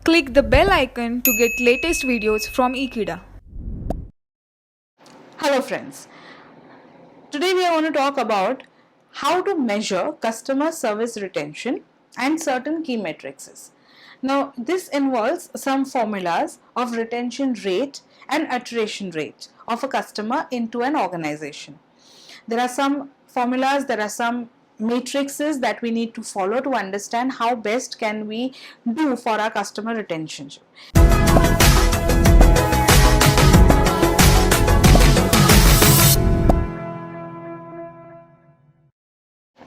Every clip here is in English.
Click the bell icon to get latest videos from Ekeeda. Hello friends, today we are going to talk about how to measure customer service retention and certain key metrics. Now this involves some formulas of retention rate and attrition rate of a customer into an organization. There are some formulas, there are some matrices that we need to follow to understand how best can we do for our customer retention.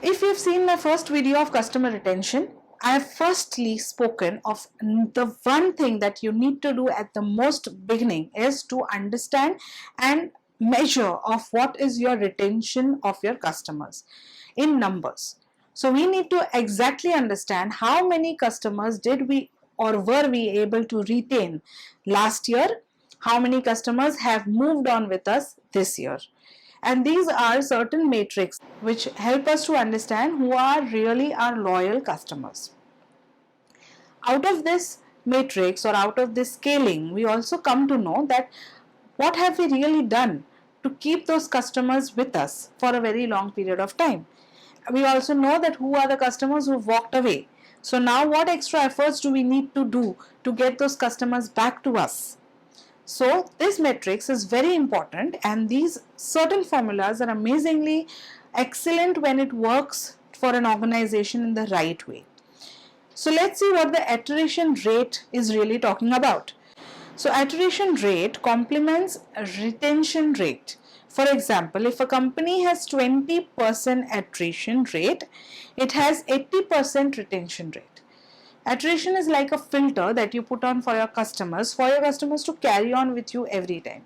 If you've seen my first video of customer retention, I have firstly spoken of the one thing that you need to do at the most beginning is to understand and measure of what is your retention of your customers in numbers. So we need to exactly understand how many customers did we or were we able to retain last year, how many customers have moved on with us this year. And these are certain metrics which help us to understand who are really our loyal customers. Out of this matrix or out of this scaling, we also come to know that what have we really done to keep those customers with us for a very long period of time. We also know that who are the customers who walked away. So now what extra efforts do we need to do to get those customers back to us? So this matrix is very important, and these certain formulas are amazingly excellent when it works for an organization in the right way. So let's see what the attrition rate is really talking about. So attrition rate complements retention rate. For example, if a company has 20% attrition rate, it has 80% retention rate. Attrition is like a filter that you put on for your customers to carry on with you every time.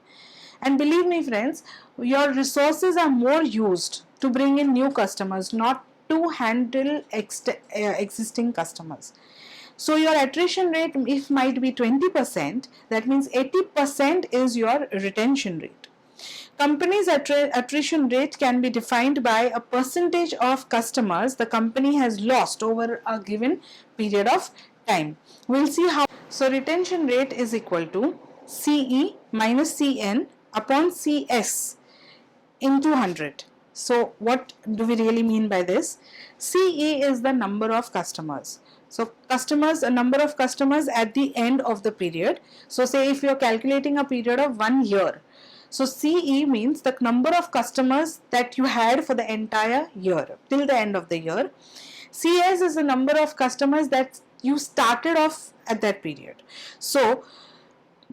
And believe me friends, your resources are more used to bring in new customers, not to handle existing customers. So your attrition rate, if might be 20%, that means 80% is your retention rate. Company's attrition rate can be defined by a percentage of customers the company has lost over a given period of time. We'll see how. So retention rate is equal to CE minus CN upon CS into 100. So what do we really mean by this? CE is the number of customers. So customers, a number of customers at the end of the period. So say if you're calculating a period of 1 year, so CE means the number of customers that you had for the entire year till the end of the year. CS is the number of customers that you started off at that period. So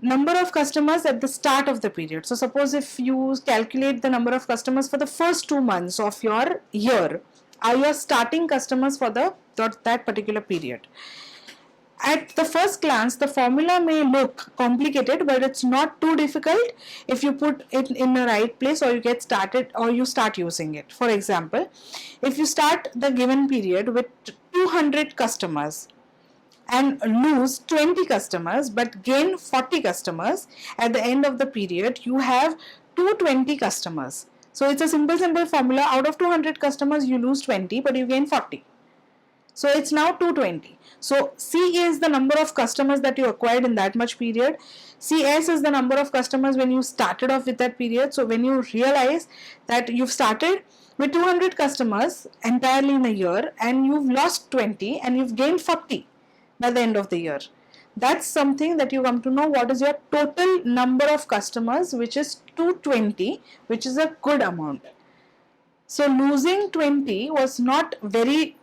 number of customers at the start of the period. So suppose if you calculate the number of customers for the first 2 months of your year, are your starting customers for that particular period. At the first glance, the formula may look complicated, but it's not too difficult if you put it in the right place or you get started or you start using it. For example, if you start the given period with 200 customers and lose 20 customers but gain 40 customers, at the end of the period you have 220 customers. So it's a simple formula. Out of 200 customers you lose 20 but you gain 40. So it's now 220. So C is the number of customers that you acquired in that much period. CS is the number of customers when you started off with that period. So when you realize that you've started with 200 customers entirely in a year and you've lost 20 and you've gained 40 by the end of the year. That's something that you come to know what is your total number of customers, which is 220, which is a good amount. So losing 20 was not very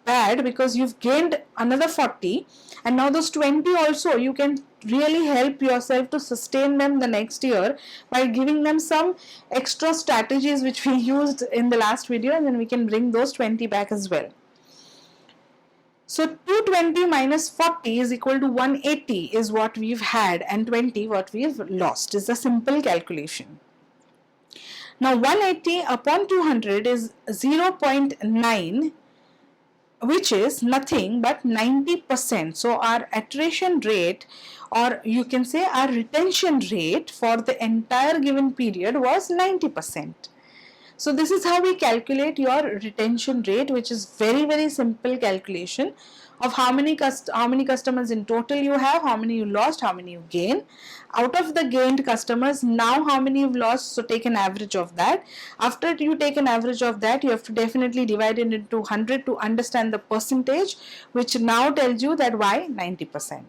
bad because you've gained another 40, and now those 20 also you can really help yourself to sustain them the next year by giving them some extra strategies which we used in the last video, and then we can bring those 20 back as well. So 220 minus 40 is equal to 180 is what we've had, and 20 what we've lost. Is a simple calculation. Now 180 upon 200 is 0.9, which is nothing but 90%. So our attrition rate, or you can say our retention rate for the entire given period was 90%. So this is how we calculate your retention rate, which is very simple calculation of how many customers in total you have, how many you lost, how many you gain. Out of the gained customers, now how many you've lost, so take an average of that. After you take an average of that, you have to definitely divide it into 100 to understand the percentage, which now tells you that why 90%.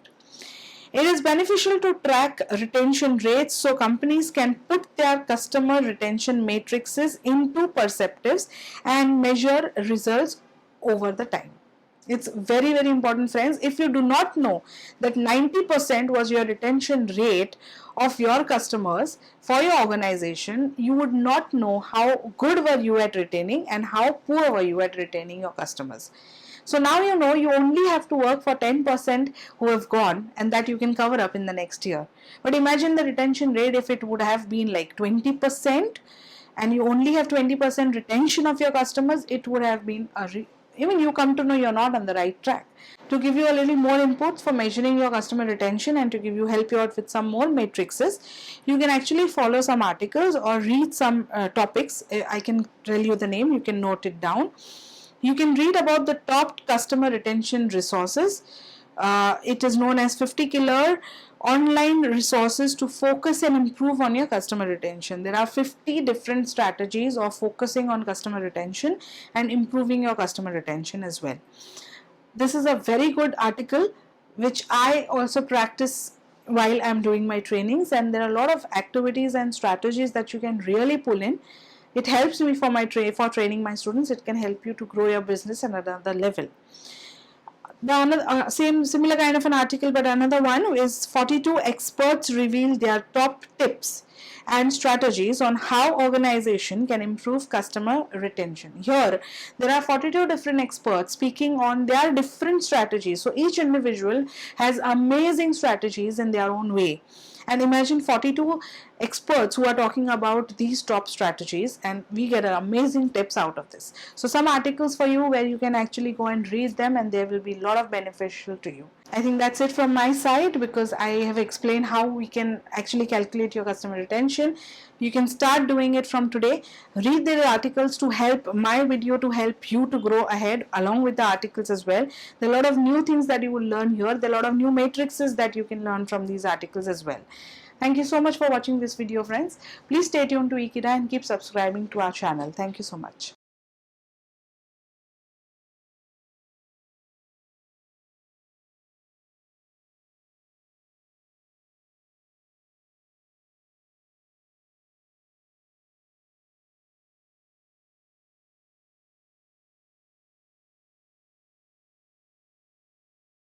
It is beneficial to track retention rates so companies can put their customer retention matrices into perceptives and measure results over the time. It's very, very important, friends. If you do not know that 90% was your retention rate of your customers for your organization, you would not know how good were you at retaining and how poor were you at retaining your customers. So now you know you only have to work for 10% who have gone, and that you can cover up in the next year. But imagine the retention rate if it would have been like 20% and you only have 20% retention of your customers, it would have been even you come to know you're not on the right track. To give you a little more inputs for measuring your customer retention and to help you out with some more matrices, you can actually follow some articles or read some topics. I can tell you the name, you can note it down. You can read about the top customer retention resources. It is known as 50 killer online resources to focus and improve on your customer retention. There are 50 different strategies of focusing on customer retention and improving your customer retention as well. This is a very good article which I also practice while I'm doing my trainings, and there are a lot of activities and strategies that you can really pull in. It helps me for for training my students. It can help you to grow your business at another level. The similar kind of an article, but another one is 42 experts reveal their top tips and strategies on how organization can improve customer retention. Here there are 42 different experts speaking on their different strategies. So each individual has amazing strategies in their own way. And imagine 42 experts who are talking about these top strategies, and we get amazing tips out of this. So some articles for you where you can actually go and read them, and there will be a lot of beneficial to you. I think that's it from my side, because I have explained how we can actually calculate your customer retention. You can start doing it from today. Read the articles to help my video, to help you to grow ahead along with the articles as well. There are a lot of new things that you will learn here. There are a lot of new matrices that you can learn from these articles as well. Thank you so much for watching this video, friends. Please stay tuned to Ekeeda and keep subscribing to our channel. Thank you so much.